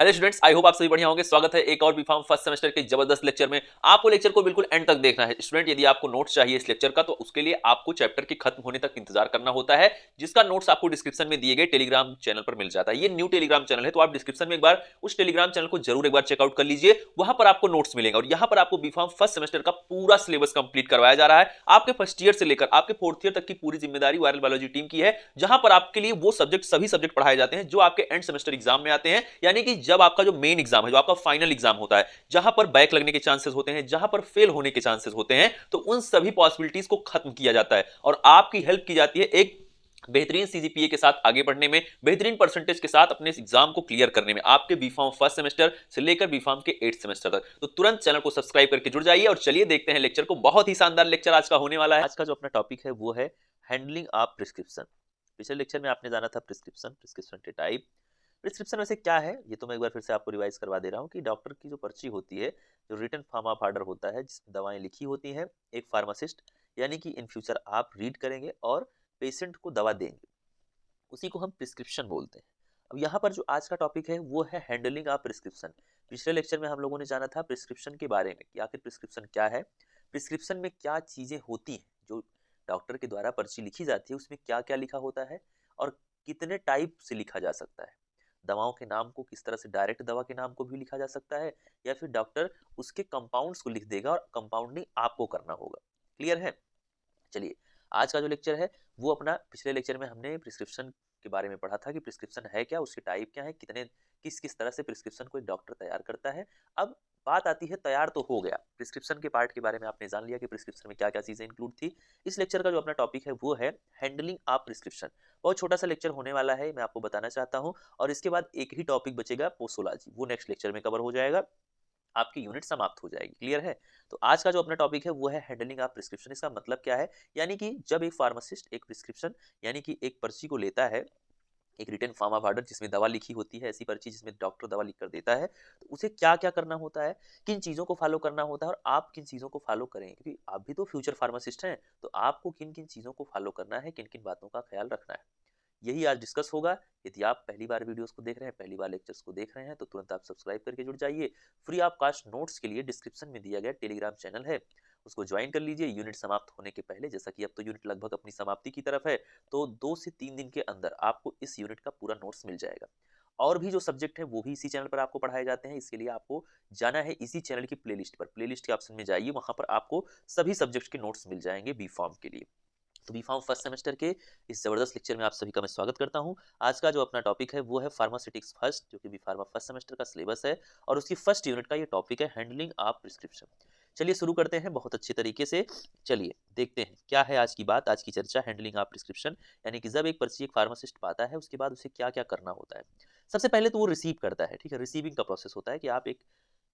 Hello students, I hope आप सभी बढ़िया होंगे। स्वागत है एक और बीफार्म फर्स्ट सेमेस्टर के जबरदस्त लेक्चर में। आपको लेक्चर को बिल्कुल एंड तक देखना है स्टूडेंट। यदि आपको नोट्स चाहिए इस लेक्चर का तो उसके लिए आपको चैप्टर के खत्म होने तक इंतजार करना होता है, जिसका नोट्स आपको डिस्क्रिप्शन में दिए गए टेलीग्राम चैनल पर मिल जाता है। ये न्यू टेलीग्राम चैनल है, तो आप डिस्क्रिप्शन में एक बार उस टेलीग्राम चैनल को जरूर एक बार चेकआउट कर लीजिए। वहां पर आपको नोट्स मिलेंगे और यहाँ पर आपको बीफार्म फर्स्ट सेमेस्टर का पूरा सिलेबस कंप्लीट करवाया जा रहा है। आपके फर्स्ट ईयर से लेकर आपके फोर्थ ईयर तक की पूरी जिम्मेदारी वायरल बायोलॉजी टीम की है, जहां पर आपके लिए वो सब्जेक्ट सभी सब्जेक्ट पढ़ाए जाते हैं जो आपके एंड सेमेस्टर एग्जाम में आते हैं। यानी कि जब आपका जो मेन एग्जाम है, जो आपका फाइनल एग्जाम होता है, जहां पर बैक लगने के चांसेस होते हैं, जहां पर फेल होने के चांसेस होते हैं, तो उन सभी पॉसिबिलिटीज को खत्म किया जाता है और आपकी हेल्प की जाती है एक बेहतरीन सीजीपीए के साथ आगे बढ़ने में, बेहतरीन परसेंटेज के साथ अपने एग्जाम को क्लियर करने में, आपके बीफार्म फर्स्ट सेमेस्टर से लेकर बीफार्म के 8th सेमेस्टर तक। तो तुरंत चैनल को सब्सक्राइब करके जुड़ जाइए और चलिए देखते हैं लेक्चर को। बहुत ही शानदार लेक्चर आज का होने वाला है। आज का जो अपना टॉपिक है वो है हैंडलिंग ऑफ प्रिस्क्रिप्शन। पिछले लेक्चर में आपने जाना था प्रिस्क्रिप्शन के टाइप। प्रिस्क्रिप्शन वैसे क्या है ये तो मैं एक बार फिर से आपको रिवाइज करवा दे रहा हूँ कि डॉक्टर की जो पर्ची होती है, जो रिटन फॉर्म ऑफ ऑर्डर होता है जिसमें दवाएं लिखी होती हैं, एक फार्मासिस्ट यानी कि इन फ्यूचर आप रीड करेंगे और पेशेंट को दवा देंगे, उसी को हम प्रिस्क्रिप्शन बोलते हैं। अब यहाँ पर जो आज का टॉपिक है वो है हैंडलिंग ऑफ प्रिस्क्रिप्शन। पिछले लेक्चर में हम लोगों ने जाना था प्रिस्क्रिप्शन के बारे में कि आखिर प्रिस्क्रिप्शन क्या है, प्रिस्क्रिप्शन में क्या चीजें होती हैं, जो डॉक्टर के द्वारा पर्ची लिखी जाती है उसमें क्या क्या लिखा होता है और कितने टाइप से लिखा जा सकता है। दवाओं के नाम को किस तरह से डायरेक्ट दवा के नाम को भी लिखा जा सकता है, या फिर डॉक्टर उसके कंपाउंड्स को लिख देगा और कंपाउंडिंग आपको करना होगा। क्लियर है? चलिए, आज का जो लेक्चर है वो अपना, पिछले लेक्चर में हमने प्रिस्क्रिप्शन के बारे में पढ़ा था कि प्रिस्क्रिप्शन है क्या, उसके टाइप क्या है, कितने किस किस तरह से प्रिस्क्रिप्शन को एक डॉक्टर तैयार करता है। अब बात आती है, तैयार तो हो गया प्रिस्क्रिप्शन के पार्ट के बारे में, आपने जान लिया कि प्रिस्क्रिप्शन में क्या क्या चीजें इंक्लूड थी। इस लेक्चर का जो अपना टॉपिक है वो है हैंडलिंग ऑफ प्रिस्क्रिप्शन। बहुत छोटा सा लेक्चर होने वाला है, मैं आपको बताना चाहता हूँ। और इसके बाद एक ही टॉपिक बचेगा पोसोलॉजी, वो नेक्स्ट लेक्चर में कवर हो जाएगा, आपकी यूनिट समाप्त हो जाएगी। क्लियर है? तो आज का जो अपना टॉपिक है वो है हैंडलिंग ऑफ प्रिस्क्रिप्शन। इसका मतलब क्या है, यानी कि जब एक फार्मासिस्ट एक प्रिस्क्रिप्शन यानी कि एक पर्ची को लेता है, एक रिटन फॉर्म ऑफ ऑर्डर जिसमें दवा लिखी होती है, ऐसी पर्ची जिसमें डॉक्टर दवा लिख कर देता है, तो उसे क्या क्या करना होता है, किन चीज़ों को फॉलो करना होता है और आप किन चीज़ों को फॉलो करें, क्योंकि आप भी तो फ्यूचर फार्मासिस्ट हैं। तो आपको किन किन चीज़ों को फॉलो करना है, किन किन बातों का ख्याल रखना है, यही आज डिस्कस होगा। यदि आप पहली बार वीडियोस को देख रहे हैं, पहली बार लेक्चर्स को देख रहे हैं, तो तुरंत आप सब्सक्राइब करके जुड़ जाइए। फ्री ऑफ कास्ट नोट्स के लिए डिस्क्रिप्शन में दिया गया टेलीग्राम चैनल है, उसको ज्वाइन कर लीजिए। यूनिट समाप्त होने के पहले, जैसा कि अब तो यूनिट लगभग अपनी समाप्ति की तरफ है, तो 2 से 3 दिन के अंदर आपको इस यूनिट का पूरा नोट्स मिल जाएगा। और भी जो सब्जेक्ट है वो भी इसी चैनल पर आपको पढ़ाए जाते हैं। इसके लिए आपको जाना है इसी चैनल की प्लेलिस्ट पर, प्लेलिस्ट के ऑप्शन में जाइए, वहां पर आपको सभी सब्जेक्ट के नोट्स मिल जाएंगे बी फॉर्म के लिए। तो बी फार्म फर्स्ट सेमेस्टर के इस जबरदस्त लेक्चर में आप सभी का मैं स्वागत करता हूं। आज का जो अपना टॉपिक है वो है फार्मास्यूटिक्स फर्स्ट, जो कि बी फार्मा फर्स्ट सेमेस्टर का सिलेबस है और उसकी फर्स्ट यूनिट का ये टॉपिक है हैंडलिंग ऑफ प्रिस्क्रिप्शन। चलिए शुरू करते हैं बहुत अच्छे तरीके से। चलिए देखते हैं क्या है आज की बात, आज की चर्चा, हैंडलिंग ऑफ प्रिस्क्रिप्शन। यानी कि जब एक पर्ची एक फार्मासिस्ट पाता है उसके बाद उसे क्या क्या करना होता है। सबसे पहले तो वो रिसीव करता है, ठीक है, रिसीविंग का प्रोसेस होता है कि आप एक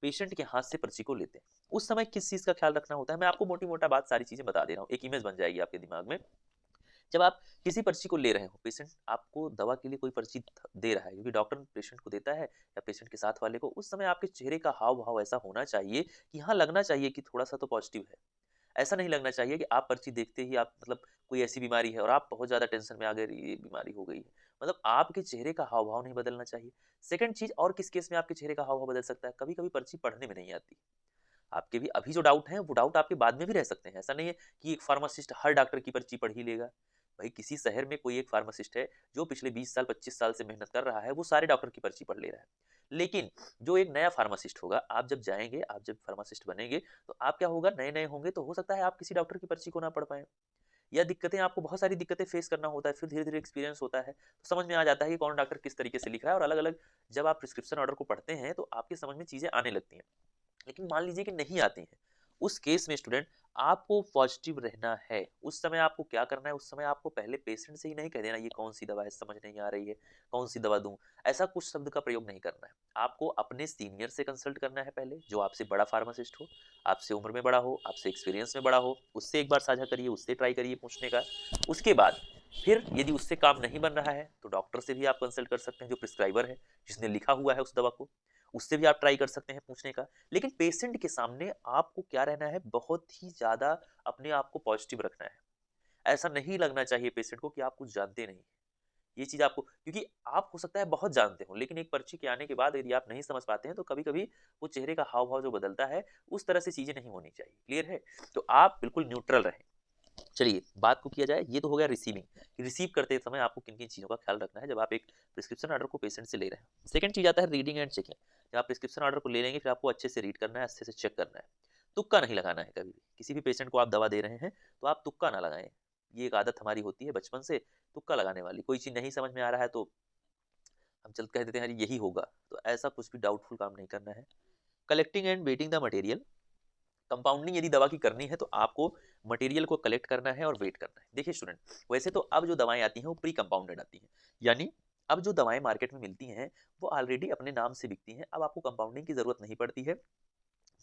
पेशेंट के हाथ से पर्ची को लेते हैं। उस समय किस चीज का ख्याल रखना होता है, मैं आपको मोटी मोटा बात सारी चीजें बता दे रहा हूँ, एक इमेज बन जाएगी आपके दिमाग में। जब आप किसी पर्ची को ले रहे हो, पेशेंट आपको दवा के लिए कोई पर्ची दे रहा है, क्योंकि डॉक्टर पेशेंट को देता है या पेशेंट के साथ वाले को, उस समय आपके चेहरे का हाव भाव ऐसा होना चाहिए कि हाँ, लगना चाहिए कि थोड़ा सा तो पॉजिटिव है। ऐसा नहीं लगना चाहिए कि आप पर्ची देखते ही आप, मतलब कोई ऐसी बीमारी है और आप बहुत ज्यादा टेंशन में आ गए, ये बीमारी हो गई है, मतलब आपके चेहरे का हाव भाव नहीं बदलना चाहिए। सेकंड चीज, और किस केस में आपके चेहरे का हाव भाव बदल सकता है, कभी कभी पर्ची पढ़ने में नहीं आती। आपके भी अभी जो डाउट है वो डाउट आपके बाद में भी रह सकते हैं। ऐसा नहीं है कि एक फार्मासिस्ट हर डॉक्टर की पर्ची पढ़ ही लेगा। भाई किसी शहर में कोई एक फार्मासिस्ट है जो पिछले 20 साल 25 साल से मेहनत कर रहा है, वो सारे डॉक्टर की पर्ची पढ़ ले रहा है। लेकिन जो एक नया फार्मासिस्ट होगा, आप जब जाएंगे, आप जब फार्मासिस्ट बनेंगे, तो आप क्या होगा, नए नए होंगे, तो हो सकता है आप किसी डॉक्टर की पर्ची को ना पढ़ पाए, या दिक्कतें, आपको बहुत सारी दिक्कतें फेस करना होता है। फिर धीरे धीरे एक्सपीरियंस होता है तो समझ में आ जाता है कि कौन डॉक्टर किस तरीके से लिख रहा है, और अलग अलग जब आप प्रिस्क्रिप्शन ऑर्डर को पढ़ते हैं तो आपके समझ में चीजें आने लगती हैं। लेकिन मान लीजिए कि नहीं आती हैं, उस केस में स्टूडेंट आपको पॉजिटिव रहना है। उस समय आपको क्या करना है, उस समय आपको पहले पेशेंट से ही नहीं कह देना ये कौन सी दवा है, समझ नहीं आ रही है, कौन सी दवा दूं, ऐसा कुछ शब्द का प्रयोग नहीं करना है। आपको अपने सीनियर से कंसल्ट करना है पहले, जो आपसे बड़ा फार्मासिस्ट हो, आपसे उम्र में बड़ा हो, आपसे एक्सपीरियंस में बड़ा हो, उससे एक बार साझा करिए, उससे ट्राई करिए पूछने का। उसके बाद फिर यदि उससे काम नहीं बन रहा है तो डॉक्टर से भी आप कंसल्ट कर सकते हैं, जो प्रिस्क्राइबर है, जिसने लिखा हुआ है उस दवा को, उससे भी आप ट्राई कर सकते हैं पूछने का। लेकिन पेशेंट के सामने आपको क्या रहना है, बहुत ही ज्यादा अपने आप को पॉजिटिव रखना है। ऐसा नहीं लगना चाहिए पेशेंट को कि आप कुछ जानते नहीं। ये चीज़ आपको, क्योंकि आप हो सकता है बहुत जानते हो, लेकिन एक पर्ची के आने के बाद यदि आप नहीं समझ पाते हैं तो कभी-कभी वो चेहरे का हाव-भाव जो बदलता है, उस तरह से चीज़ें नहीं होनी चाहिए। क्लियर है? तो आप बिल्कुल न्यूट्रल रहें। चलिए बात को किया जाए, ये तो हो गया रिसीविंग। रिसीव करते समय आपको किन-किन चीज़ों का ख्याल रखना है जब आप एक प्रिस्क्रिप्शन ऑर्डर को पेशेंट से ले रहे हैं। सेकंड चीज़ आता है रीडिंग एंड चेकिंग। जब आप प्रिस्क्रिप्शन ऑर्डर को ले लेंगे फिर आपको अच्छे से रीड करना है, अच्छे से चेक करना है। तुक्का नहीं लगाना है कभी भी। किसी भी पेशेंट को आप दवा दे रहे हैं तो आप तुक्का ना लगाएँ। ये एक आदत हमारी होती है बचपन से, तुक्का लगाने वाली। कोई चीज़ नहीं समझ में आ रहा है तो हम चल कह देते हैं अरे यही होगा। तो ऐसा कुछ भी डाउटफुल काम नहीं करना है। Collecting and waiting the material. Compounding यदि दवा की करनी है तो आपको मटेरियल को कलेक्ट करना है और वेट करना है। देखिए स्टूडेंट, वैसे तो अब जो दवाएं आती हैं वो प्री कंपाउंडेड आती हैं, यानी अब जो दवाएं मार्केट में मिलती हैं वो ऑलरेडी अपने नाम से बिकती हैं। अब आपको कंपाउंडिंग की जरूरत नहीं पड़ती है।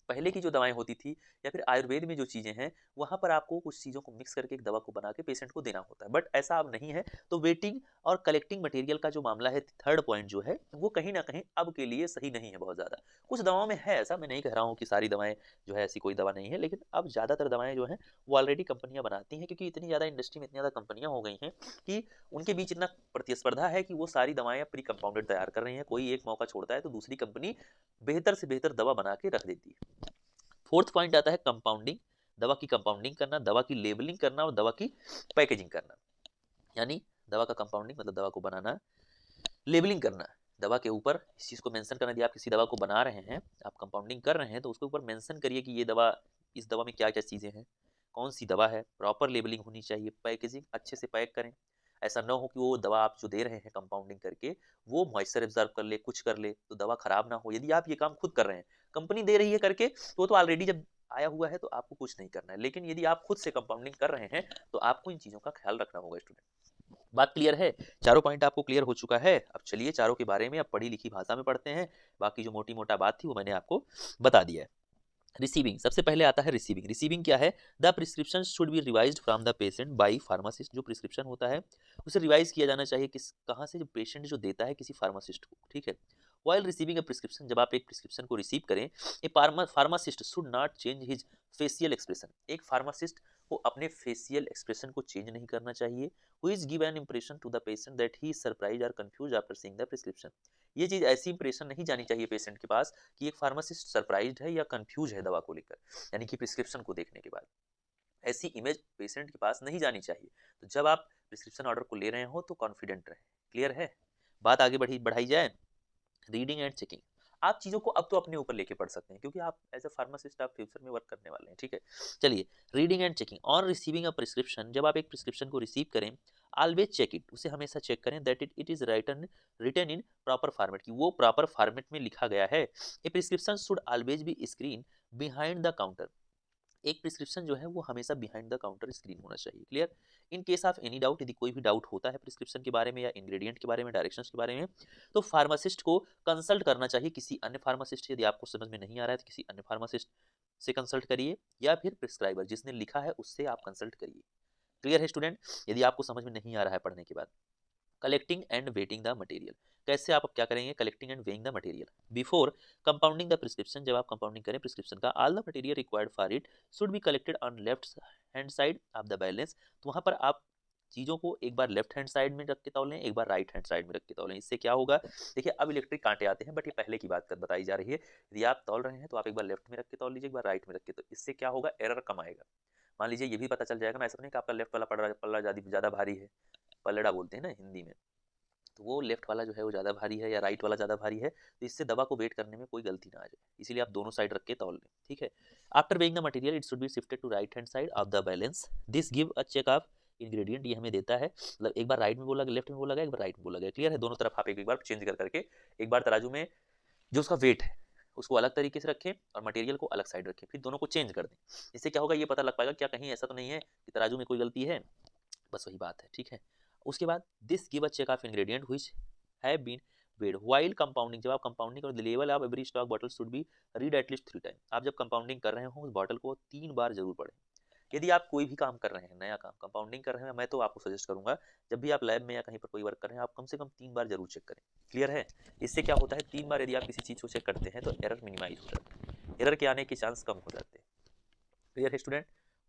पहले की जो दवाएं होती थी या फिर आयुर्वेद में जो चीज़ें हैं वहाँ पर आपको कुछ चीज़ों को मिक्स करके एक दवा को बना के पेशेंट को देना होता है, बट ऐसा अब नहीं है। तो वेटिंग और कलेक्टिंग मटेरियल का जो मामला है, थर्ड पॉइंट जो है वो कहीं ना कहीं अब के लिए सही नहीं है बहुत ज़्यादा। कुछ दवाओं में है ऐसा, मैं नहीं कह रहा हूँ कि सारी दवाएं जो है ऐसी कोई दवा नहीं है, लेकिन अब ज़्यादातर दवाएं जो हैं वो ऑलरेडी कंपनियां बनाती हैं, क्योंकि इतनी ज़्यादा इंडस्ट्री में इतनी ज़्यादा कंपनियां हो गई हैं कि उनके बीच इतना प्रतिस्पर्धा है कि वो सारी दवाएं प्री कंपाउंडेड तैयार कर रही हैं। कोई एक मौका छोड़ता है तो दूसरी कंपनी बेहतर से बेहतर दवा बना के रख देती है। फोर्थ पॉइंट आता है कंपाउंडिंग। दवा की कंपाउंडिंग करना, दवा की लेबलिंग करना और दवा की पैकेजिंग करना। यानी दवा का कंपाउंडिंग मतलब दवा को बनाना, लेबलिंग करना, दवा के ऊपर इस चीज़ को मेंशन करना। यदि आप किसी दवा को बना रहे हैं, आप कंपाउंडिंग कर रहे हैं तो उसके ऊपर मेंशन करिए कि ये दवा, इस दवा में क्या क्या चीज़ें हैं, कौन सी दवा है। प्रॉपर लेबलिंग होनी चाहिए। पैकेजिंग अच्छे से पैक करें। ऐसा ना हो कि वो दवा आप जो दे रहे हैं कंपाउंडिंग करके वो मॉइस्चर एब्जॉर्ब कर ले, कुछ कर ले तो दवा खराब ना हो। यदि आप ये काम खुद कर रहे हैं, कंपनी दे रही है करके तो ऑलरेडी जब आया हुआ है तो आपको कुछ नहीं करना है। लेकिन यदि आप खुद से कंपाउंडिंग कर रहे हैं तो आपको इन चीज़ों का ख्याल रखना होगा स्टूडेंट। बात क्लियर है? चारों पॉइंट आपको क्लियर हो चुका है। अब चलिए चारों के बारे में अब पढ़ी लिखी भाषा में पढ़ते हैं। बाकी जो मोटी मोटा बात थी वो मैंने आपको बता दिया है। रिसीविंग, सबसे पहले आता है रिसीविंग। रिसीविंग क्या है? The prescription should B revised from the patient bye pharmacist. जो प्रिस्क्रिप्शन होता है उसे रिवाइज किया जाना चाहिए किस कहाँ से? जो पेशेंट जो देता है किसी फार्मासिस्ट को, ठीक है। वाइल रिसीविंग अ प्रिस्क्रिप्शन, जब आप एक प्रिस्क्रिप्शन को रिसीव करें, a pharmacist should not change his facial expression. एक फार्मासिस्ट को अपने फेशियल एक्सप्रेशन को चेंज नहीं करना चाहिए। Who is give an impression to the patient that he is surprise और confuse after seeing the prescription. ये चीज ऐसी इंप्रेशन नहीं जानी चाहिए पेशेंट के पास कि एक फार्मासिस्ट सरप्राइज्ड है या कंफ्यूज है दवा को लेकर, यानी कि प्रिस्क्रिप्शन को देखने के बाद। ऐसी इमेज पेशेंट के पास नहीं जानी चाहिए। तो जब आप प्रिस्क्रिप्शन ऑर्डर को ले रहे हो तो कॉन्फिडेंट रहें। क्लियर है? बात आगे बढ़ाई जाए। Reading and checking. आप चीज़ों को अब तो अपने ऊपर लेके पढ़ सकते हैं क्योंकि आप एज अ फार्मासिस्ट आप फ्यूचर में वर्क करने वाले हैं, ठीक है। चलिए, reading and checking. On receiving a prescription, जब आप एक प्रिस्क्रिप्शन को रिसीव करें, ऑलवेज चेक इट, उसे हमेशा चेक करें that it is written in proper format, कि वो प्रॉपर फॉर्मेट में लिखा गया है। A prescription should always be screen behind the counter. एक प्रिस्क्रिप्शन जो है वो हमेशा बिहाइंड द काउंटर स्क्रीन होना चाहिए। Clear? In case of any doubt, यदि कोई भी डाउट होता है प्रिस्क्रिप्शन के बारे में या इंग्रेडिएंट के बारे में, डायरेक्शंस के बारे में, तो फार्मासिस्ट को कंसल्ट करना चाहिए किसी अन्य फार्मासिस्ट। यदि आपको समझ में नहीं आ रहा है तो किसी अन्य फार्मासिस्ट से कंसल्ट करिए या फिर प्रिस्क्राइबर जिसने लिखा है उससे आप कंसल्ट करिए। क्लियर है स्टूडेंट? यदि आपको समझ में नहीं आ रहा है पढ़ने के बाद। Collecting and waiting the material. कैसे आप अब क्या करेंगे? Collecting and weighing the material before compounding the prescription. जब आप कंपाउंडिंग करें प्रिस्क्रिप्शन का, all the material required for it should be collected on left hand side of the balance. तो वहां पर आप चीज़ों को एक बार लेफ्ट हैंड साइड में रख के तौलें, एक बार राइट हैंड साइड में रख के तौलें। इससे क्या होगा? देखिए अब इलेक्ट्रिक कांटे आते हैं, बट ये पहले की बात बताई जा रही है। यदि आप तौल रहे हैं तो आप एक बार लेफ्ट में रख के तौल लीजिए, एक बार राइट में रख के। तो इससे क्या होगा? एरर कम आएगा। मान लीजिए ये भी पता चल जाएगा ना, ऐसा नहीं कि आपका लेफ्ट वाला पल्ला ज़्यादा भारी है, पलड़ा बोलते हैं ना हिंदी में, तो वो लेफ्ट वाला जो है वो ज़्यादा भारी है या राइट वाला ज़्यादा भारी है, तो इससे दवा को वेट करने में कोई गलती ना आ जाए। इसीलिए आप दोनों साइड रख के तौल लें, ठीक है। After weighing the material it should be shifted to right hand side of the balance. This give a check of ingredient. ये हमें देता है, मतलब एक बार राइट में बोला गया, लेफ्ट में बोला गया, एक बार राइट में बोला गया। क्लियर है? दोनों तरफ आप एक बार चेंज कर करके, एक बार तराजू में जो उसका वेट है उसको अलग तरीके से रखें और मटेरियल को अलग साइड रखें, फिर दोनों को चेंज कर दें। इससे क्या होगा? ये पता लग पाएगा क्या कहीं ऐसा तो नहीं है कि तराजू में कोई गलती है। बस वही बात है, ठीक है। उसके बाद this give a check of ingredient which have been weighed while compounding। जब आप कंपाउंडिंग करो, the level of every stock bottle should be read at least 3 time. आप जब कंपाउंडिंग कर रहे हो उस बॉटल को 3 बार जरूर पढ़ें। यदि आप कोई भी काम कर रहे हैं, नया काम कंपाउंडिंग कर रहे हैं, मैं तो आपको सजेस्ट करूंगा जब भी आप लैब में या कहीं पर कोई वर्क कर रहे हैं आप कम से कम 3 बार जरूर चेक करें। क्लियर है? इससे क्या होता है? 3 बार यदि आप किसी चीज को चेक करते हैं तो एरर मिनिमाइज हो जाता है, एरर के आने के चांस कम हो जाते हैं। क्लियर है student?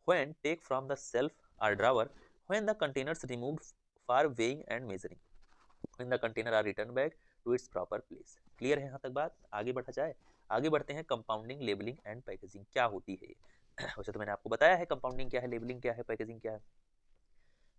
When take from the shelf और drawer, when the containers removed for weighing and measuring. In the container are return back to its proper place. Clear है यहाँ तक बात? आगे बढ़ा जाए, आगे बढ़ते हैं। कंपाउंडिंग, लेबलिंग एंड पैकेजिंग क्या होती है ये वैसे तो मैंने आपको बताया है कंपाउंडिंग क्या है, लेबलिंग क्या है, पैकेजिंग क्या है।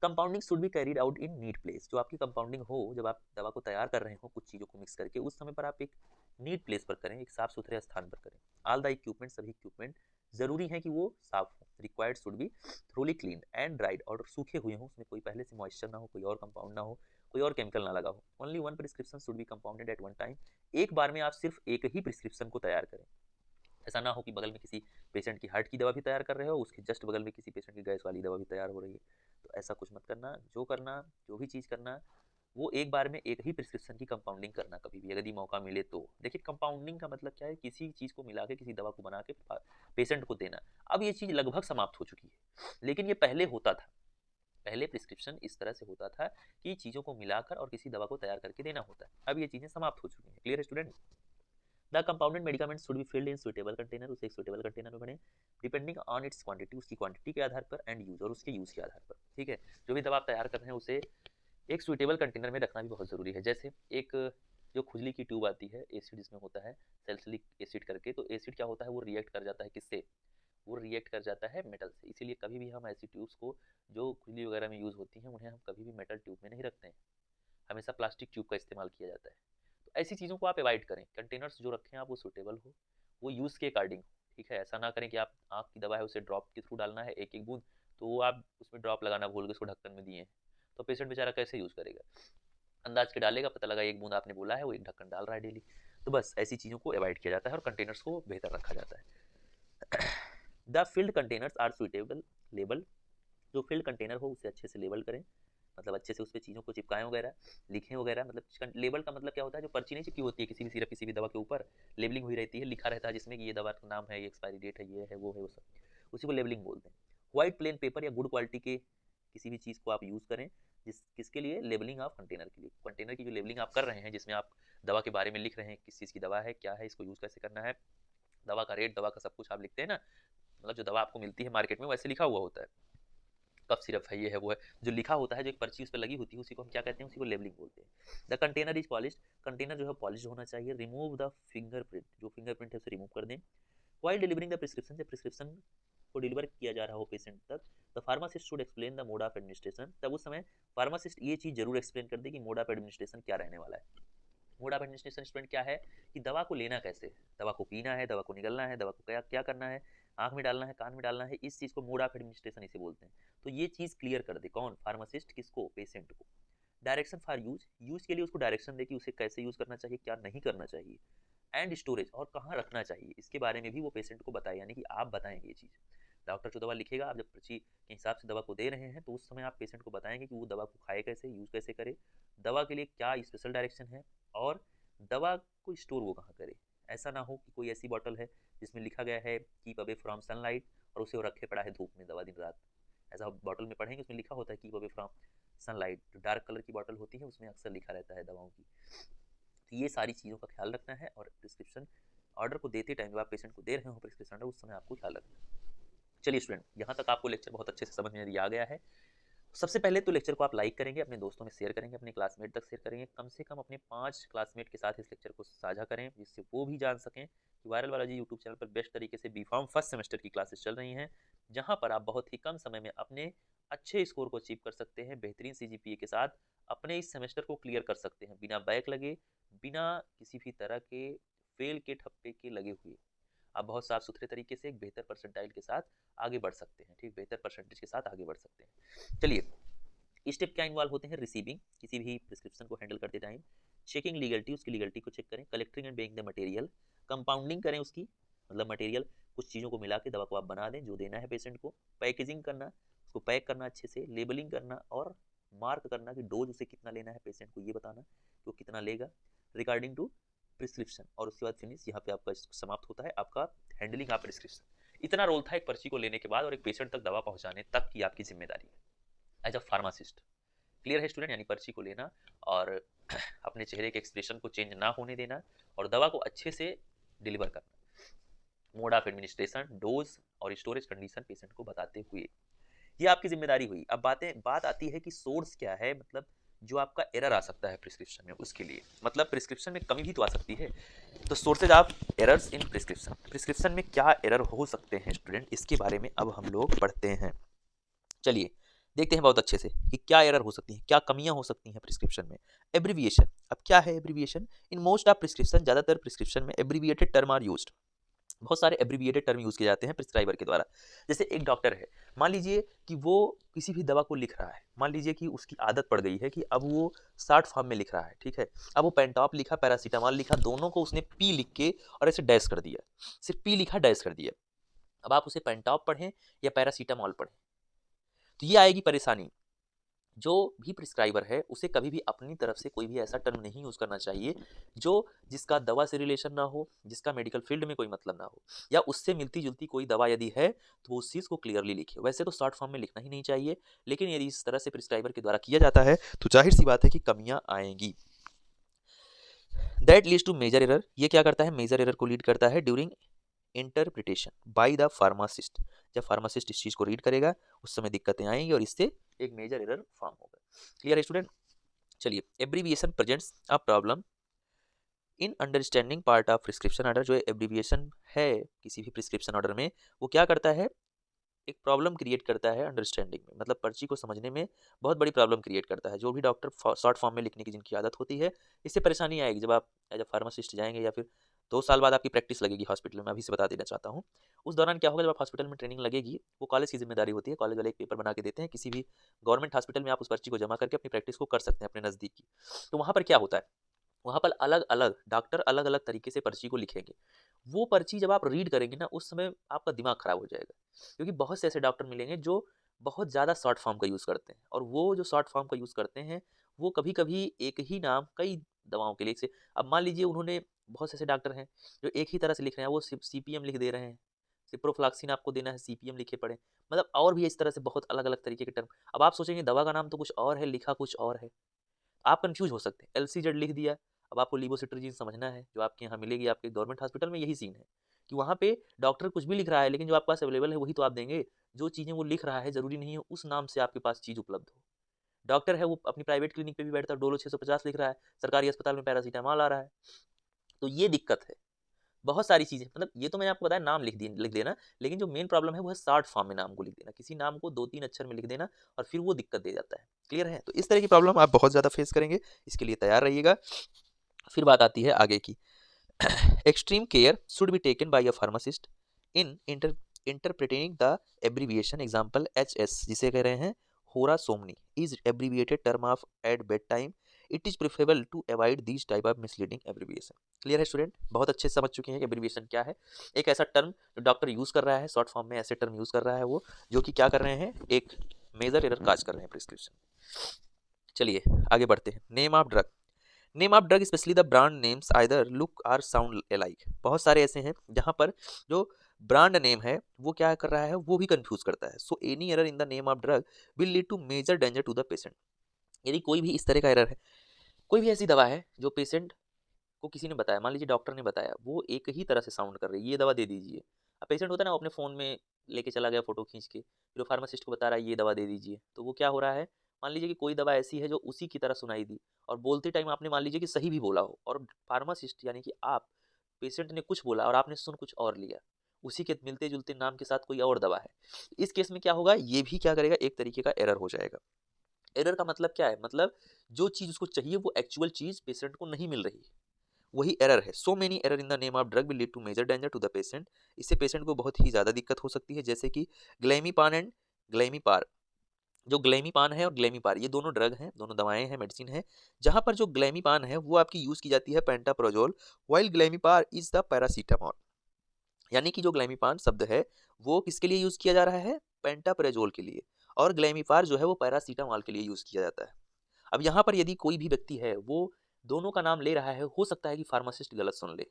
Compounding should be carried out in neat place. जो आपकी कंपाउंडिंग हो, जब आप दवा को तैयार कर रहे हो कुछ चीज़ों को मिक्स करके, उस समय पर आप एक नीट प्लेस पर करें, एक साफ सुथरे स्थान पर करें। ऑल द इक्विपमेंट, सभी इक्विपमेंट जरूरी है कि वो साफ हो। Required should be thoroughly clean and dried, और सूखे हुए हों, उसमें कोई पहले से मॉइस्चर ना हो, कोई और कंपाउंड ना हो, कोई और केमिकल ना लगा हो। Only one prescription should be compounded at one time. एक बार में आप सिर्फ एक ही प्रिस्क्रिप्शन को तैयार करें। ऐसा ना हो कि बगल में किसी पेशेंट की हार्ट की दवा भी तैयार कर रहे हो, उसके जस्ट बगल में किसी पेशेंट की गैस वाली दवा भी तैयार हो रही है। तो ऐसा कुछ मत करना। जो करना, जो भी चीज़ करना, वो एक बार में एक ही प्रिस्क्रिप्शन की कंपाउंडिंग करना कभी भी, यदि मौका मिले तो। देखिए कंपाउंडिंग का मतलब क्या है, किसी चीज़ को मिला के, किसी दवा को बना के पेशेंट को देना। अब ये चीज़ लगभग समाप्त हो चुकी है, लेकिन ये पहले होता था। पहले प्रिस्क्रिप्शन इस तरह से होता था कि चीज़ों को मिलाकर और किसी दवा को तैयार करके देना होता है। अब ये चीज़ें समाप्त हो चुकी हैं। क्लियर है student? The compounded medicament should be filled in suitable container, उसे एक सुटेबल कंटेनर में भरें, डिपेंडिंग ऑन इट्स क्वांटिटी, उसकी क्वांटिटी के आधार पर, एंड यूज, और उसके यूज के आधार पर। ठीक है, जो भी दवा आप तैयार कर रहे हैं उसे एक सुटेबल कंटेनर में रखना भी बहुत ज़रूरी है। जैसे एक जो खुजली की ट्यूब आती है, एसिड इसमें होता है सैलिसिलिक एसिड करके, तो एसिड क्या होता है, वो रिएक्ट कर जाता है किससे, वो रिएक्ट कर जाता है मेटल से। इसीलिए कभी भी हम ऐसी ट्यूब्स को जो खुजली वगैरह में यूज़ होती हैं, उन्हें हम कभी भी मेटल ट्यूब में नहीं रखते हैं, हमेशा प्लास्टिक ट्यूब का इस्तेमाल किया जाता है। तो ऐसी चीज़ों को आप अवॉइड करें। कंटेनर्स जो रखें आप, वो सूटेबल हो, वो यूज़ के अकॉर्डिंग हो। ठीक है, ऐसा ना करें कि आप आँख की दवा है उसे ड्रॉप के थ्रू डालना है एक एक बूंद, तो वो आप उसमें ड्रॉप लगाना भूल गए, उसको ढक्कन में दिए हैं, तो पेशेंट बेचारा कैसे यूज़ करेगा? अंदाज के डालेगा, पता लगा एक बूंद आपने बोला है, वो एक ढक्कन डाल रहा है डेली। तो बस ऐसी चीज़ों को अवॉइड किया जाता है और कंटेनर्स को बेहतर रखा जाता है। The filled containers are suitable label, जो फिल्ड कंटेनर हो उसे अच्छे से लेबल करें, मतलब अच्छे से उस पर चीज़ों को चिपकाएं वगैरह, लिखें वगैरह। मतलब लेबल का मतलब क्या होता है, जो पर्ची नहीं चिपकी होती है किसी भी सिरप, किसी भी दवा के ऊपर लेबलिंग हुई रहती है, लिखा रहता है जिसमें कि ये दवा का नाम है, ये एक्सपायरी डेट है, ये है, वो है, वो सब, उसी को लेबलिंग बोलते हैं। व्हाइट प्लेन पेपर या गुड क्वालिटी के किसी भी चीज़ को आप यूज़ करें, किसके लिए, लेबलिंग ऑफ कंटेनर के लिए। कंटेनर की जो लेबलिंग आप कर रहे हैं, जिसमें आप दवा के बारे में लिख रहे हैं, किस चीज़ की दवा है, क्या है, इसको यूज़ कैसे करना है, दवा का रेट, दवा का सब कुछ आप लिखते हैं ना, मतलब जो दवा आपको मिलती है मार्केट में वैसे लिखा हुआ होता है, कफ सिरप है, ये है, वो है, जो लिखा होता है, जो एक पर्ची उस पर लगी होती है, उसी को हम क्या कहते हैं, उसी को लेबलिंग बोलते हैं। The container is polished, container जो है पॉलिश होना चाहिए। रिमूव द फिंगरप्रिंट, जो फिंगरप्रिंट है उसे रिमूव कर दें। वाइल डिलीवरिंग द प्रिस्क्रिप्शन, जब प्रिस्क्रिप्शन को डिलीवर किया जा रहा हो पेशेंट तक, the pharmacist should explain the mode of administration, तब उस समय फार्मासिस्ट ये चीज़ जरूर एक्सप्लेन कर दे कि मोड ऑफ एडमिनिस्ट्रेशन क्या रहने वाला है। मोड ऑफ एडमिनिस्ट्रेशन स्टूडेंट क्या है, कि दवा को लेना कैसे है, दवा को पीना है, दवा को निगलना है, दवा को क्या क्या करना है, आँख में डालना है, कान में डालना है, इस चीज़ को मोड ऑफ एडमिनिस्ट्रेशन इसे बोलते हैं। तो ये चीज़ क्लियर कर दे कौन, फार्मासिस्ट, किसको, पेशेंट को। डायरेक्शन फॉर यूज, यूज के लिए उसको डायरेक्शन दे कि उसे कैसे यूज करना चाहिए, क्या नहीं करना चाहिए। एंड स्टोरेज, और कहाँ रखना चाहिए, इसके बारे में भी वो पेशेंट को बताए, यानी कि आप बताएंगे ये चीज़। डॉक्टर जो दवा लिखेगा, आप जब पर्ची के हिसाब से दवा को दे रहे हैं, तो उस समय आप पेशेंट को बताएंगे कि वो दवा को खाए कैसे, यूज़ कैसे करे, दवा के लिए क्या स्पेशल डायरेक्शन है, और दवा को स्टोर वो कहाँ करे। ऐसा ना हो कि कोई ऐसी बॉटल है जिसमें लिखा गया है कीप अवे फ्रॉम सनलाइट, और उसे वो रखे पड़ा है धूप में दवा दिन रात। ऐसा बॉटल में पढ़ेंगे, उसमें लिखा होता है कीप अवे फ्रॉम सनलाइट, जो डार्क कलर की बॉटल होती है उसमें अक्सर लिखा रहता है दवाओं की। तो ये सारी चीज़ों का ख्याल रखना है, और प्रिस्क्रिप्शन ऑर्डर को देते टाइम जब आप पेशेंट को दे रहे हो प्रिस्क्रिप्शन ऑर्डर, उस समय आपको ख्याल रखना है। चलिए स्टूडेंट, यहाँ तक आपको लेक्चर बहुत अच्छे से समझ में आ गया है। सबसे पहले तो लेक्चर को आप लाइक करेंगे, अपने दोस्तों में शेयर करेंगे, अपने क्लासमेट तक शेयर करेंगे, कम से कम अपने 5 क्लासमेट के साथ इस लेक्चर को साझा करें, जिससे वो भी जान सकें कि वायरल बायोलॉजी यूट्यूब चैनल पर बेस्ट तरीके से बीफार्म फर्स्ट सेमेस्टर की क्लासेस चल रही हैं, जहां पर आप बहुत ही कम समय में अपने अच्छे स्कोर को अचीव कर सकते हैं, बेहतरीन CGPA के साथ अपने इस सेमेस्टर को क्लियर कर सकते हैं, बिना बैक लगे, बिना किसी भी तरह के फेल के ठप्पे के लगे हुए। आप बहुत साफ सुथरे तरीके से एक बेहतर परसेंटाइल के साथ आगे बढ़ सकते हैं, ठीक, बेहतर परसेंटेज के साथ आगे बढ़ सकते हैं। चलिए, स्टेप क्या इन्वॉल्व होते हैं, रिसीविंग, किसी भी प्रिस्क्रिप्शन को हैंडल करते टाइम, चेकिंग लीगलिटी, उसकी लीगलिटी को चेक करें, collecting and being the material, compounding करें उसकी, मतलब मटेरियल कुछ चीज़ों को मिला के दवा को आप बना दें जो देना है पेशेंट को, पैकेजिंग करना, उसको पैक करना अच्छे से, लेबलिंग करना, और मार्क करना कि डोज उसे कितना लेना है, पेशेंट को ये बताना कि वो कितना लेगा, रिगार्डिंग टू प्रिस्क्रिप्शन। और उसके बाद फिनिश, यहाँ पे आपका समाप्त होता है आपका हैंडलिंग ऑफ प्रिस्क्रिप्शन। इतना रोल था एक पर्ची को लेने के बाद और एक पेशेंट तक दवा पहुंचाने तक की आपकी जिम्मेदारी है एज अ फार्मासिस्ट। क्लियर है स्टूडेंट? यानी पर्ची को लेना और अपने चेहरे के एक्सप्रेशन को चेंज ना होने देना, और दवा को अच्छे से डिलीवर करना, मोड ऑफ एडमिनिस्ट्रेशन, डोज और स्टोरेज कंडीशन पेशेंट को बताते हुए, ये आपकी जिम्मेदारी हुई। अब बात आती है कि सोर्स क्या है, मतलब जो आपका एरर आ सकता है प्रिस्क्रिप्शन में, उसके लिए मतलब प्रिस्क्रिप्शन में कमी भी तो आ सकती है। तो sources of errors in prescription, prescription में क्या एरर हो सकते हैं स्टूडेंट, इसके बारे में अब हम लोग पढ़ते हैं। चलिए देखते हैं बहुत अच्छे से कि क्या एरर हो सकती है, क्या कमियां हो सकती हैं प्रिस्क्रिप्शन में। एब्रीविएशन, अब क्या है abbreviation? In most of prescription, ज़्यादातर प्रिस्क्रिप्शन में एब्रीविएटेड टर्म आर यूज्ड, बहुत सारे एब्रीविएटेड टर्म यूज किए जाते हैं प्रिस्क्राइबर के द्वारा। जैसे एक डॉक्टर है, मान लीजिए कि वो किसी भी दवा को लिख रहा है, मान लीजिए कि उसकी आदत पड़ गई है कि अब वो शॉर्ट फॉर्म में लिख रहा है, ठीक है। अब वो पेंटॉप लिखा, पैरासीटामॉल लिखा, दोनों को उसने पी लिख के और ऐसे डैश कर दिया, सिर्फ पी लिखा डैश कर दिया। अब आप उसे पेंटॉप पढ़ें या पैरासीटामॉल पढ़ें, तो ये आएगी परेशानी। जो भी प्रिस्क्राइबर है उसे कभी भी अपनी तरफ से कोई भी ऐसा टर्म नहीं यूज करना चाहिए जो जिसका दवा से रिलेशन ना हो, जिसका मेडिकल फील्ड में कोई मतलब ना हो, या उससे मिलती जुलती कोई दवा यदि है तो वो उस चीज को क्लियरली लिखे। वैसे तो शॉर्ट फॉर्म में लिखना ही नहीं चाहिए, लेकिन यदि इस तरह से प्रिस्क्राइबर के द्वारा किया जाता है तो जाहिर सी बात है कि कमियां आएंगी। That leads to major error, ये क्या करता है, मेजर एरर को लीड करता है during interpretation by the pharmacist. जब फार्मासिस्ट इस चीज को रीड करेगा उस समय दिक्कतें आएंगी और इससे एक मेजर एरर फॉर्म होगा। क्लियर है स्टूडेंट? चलिए, abbreviation presents a problem in understanding part of prescription order. जो एब्रीविएशन है किसी भी प्रिस्क्रिप्शन ऑर्डर में, वो क्या करता है, एक प्रॉब्लम क्रिएट करता है अंडरस्टैंडिंग में, मतलब पर्ची को समझने में बहुत बड़ी प्रॉब्लम क्रिएट करता है। जो भी डॉक्टर शॉर्ट फॉर्म में लिखने की जिनकी आदत होती है, इससे परेशानी आएगी जब आप एज अ फार्मासिस्ट जाएंगे, या फिर 2 साल बाद आपकी प्रैक्टिस लगेगी हॉस्पिटल में। अभी से बता देना चाहता हूँ, उस दौरान क्या होगा, जब आप हॉस्पिटल में ट्रेनिंग लगेगी, वो कॉलेज की जिम्मेदारी होती है, कॉलेज वाले एक पेपर बना के देते हैं, किसी भी गवर्नमेंट हॉस्पिटल में आप उस पर्ची को जमा करके अपनी प्रैक्टिस को कर सकते हैं अपने नज़दीक की। तो वहाँ पर क्या होता है, वहाँ पर अलग अलग डॉक्टर अलग अलग तरीके से पर्ची को लिखेंगे। वो पर्ची जब आप रीड करेंगे ना, उस समय आपका दिमाग खराब हो जाएगा, क्योंकि बहुत से ऐसे डॉक्टर मिलेंगे जो बहुत ज़्यादा शॉर्ट फॉर्म का यूज़ करते हैं, और वो जो शॉर्ट फॉर्म का यूज़ करते हैं वो कभी कभी एक ही नाम कई दवाओं के लिए से, अब मान लीजिए उन्होंने, बहुत से ऐसे डॉक्टर हैं जो एक ही तरह से लिख रहे हैं, वो CPM लिख दे रहे हैं, सिप्रोफ्लॉक्सिन आपको देना है, CPM लिखे पड़े, मतलब और भी इस तरह से बहुत अलग अलग तरीके के टर्म। अब आप सोचेंगे दवा का नाम तो कुछ और है, लिखा कुछ और है, आप कंफ्यूज हो सकते हैं। LCZ लिख दिया, अब आपको लीवोसिट्रीजिन समझना है, जो आपके यहाँ मिलेगी, आपके गवर्नमेंट हॉस्पिटल में यही सीन है कि वहाँ पे डॉक्टर कुछ भी लिख रहा है, लेकिन जो आपके पास अवेलेबल है वही तो आप देंगे। जो चीज़ें वो लिख रहा है जरूरी नहीं है उस नाम से आपके पास चीज़ उपलब्ध हो। डॉक्टर है वो अपनी प्राइवेट क्लिनिक पे भी बैठता है, डोलो 650 लिख रहा है, सरकारी अस्पताल में पैरासीटामॉल आ रहा है। तो ये दिक्कत है, बहुत सारी चीज़ें, मतलब ये तो मैंने आपको बताया नाम लिख देना, लेकिन जो मेन प्रॉब्लम है वो है शॉर्ट फॉर्म में नाम को लिख देना, किसी नाम को 2-3 अक्षर में लिख देना, और फिर वो दिक्कत दे जाता है। क्लियर है? तो इस तरह की प्रॉब्लम आप बहुत ज़्यादा फेस करेंगे, इसके लिए तैयार रहिएगा। फिर बात आती है आगे की। Extreme care should be taken by a pharmacist in interpreting the abbreviation. Example HS, जिसे कह रहे हैं होरा सोमनी, is abbreviated term of at bed time. It is preferable to avoid this type of misleading abbreviation. Clear है student? बहुत अच्छे से समझ चुके हैं कि एब्रीविएशन क्या है। एक ऐसा टर्म जो डॉक्टर यूज कर रहा है शॉर्ट फॉर्म में, ऐसे टर्म यूज कर रहा है वो, जो कि क्या कर रहे हैं, एक मेजर एरर काज कर रहे हैं प्रिस्क्रिप्शन। चलिए आगे बढ़ते हैं। Name of drug, name of drug specially the brand names either look or sound alike. बहुत सारे ऐसे हैं जहां पर जो ब्रांड नेम है वो क्या कर रहा है, वो भी कंफ्यूज करता है। So any error in the name of drug will lead to major danger to the patient. यदि कोई भी इस तरह का एरर है, कोई भी ऐसी दवा है जो पेशेंट को किसी ने बताया, मान लीजिए डॉक्टर ने बताया, वो एक ही तरह से साउंड कर रही है, ये दवा दे दीजिए। अब पेशेंट होता है ना, वो अपने फ़ोन में लेके चला गया फ़ोटो खींच के, फिर वो फार्मासिस्ट को बता रहा है ये दवा दे दीजिए, तो वो क्या हो रहा है, मान लीजिए कि कोई दवा ऐसी है जो उसी की तरह सुनाई दी, और बोलते टाइम आपने मान लीजिए कि सही भी बोला हो, और फार्मासिस्ट यानी कि आप, पेशेंट ने कुछ बोला और आपने सुन कुछ और लिया, उसी के मिलते जुलते नाम के साथ कोई और दवा है। इस केस में क्या होगा, ये भी क्या करेगा, एक तरीके का एरर हो जाएगा। एरर का मतलब क्या है, मतलब जो चीज़ उसको चाहिए वो एक्चुअल चीज़ पेशेंट को नहीं मिल रही, वही एरर है। So many error in the name of drug will lead to major danger to the patient. इससे पेशेंट को बहुत ही ज़्यादा दिक्कत हो सकती है, जैसे कि ग्लैमीपान एंड ग्लैमीपार। जो ग्लैमीपान है और ग्लैमीपार, ये दोनों ड्रग हैं, दोनों दवाएं हैं, मेडिसिन है। जहां पर जो ग्लैमीपान है वो आपकी यूज़ की जाती है pantoprazole, while ग्लैमीपार is the paracetamol. यानी कि जो ग्लैमीपान शब्द है वो किसके लिए यूज़ किया जा रहा है, पेंटाप्रेजोल के लिए, और ग्लैमीपार जो है वो पैरासीटामोल के लिए यूज़ किया जाता है। अब यहाँ पर यदि कोई भी व्यक्ति है वो दोनों का नाम ले रहा है, हो सकता है कि फार्मासिस्ट गलत सुन ले,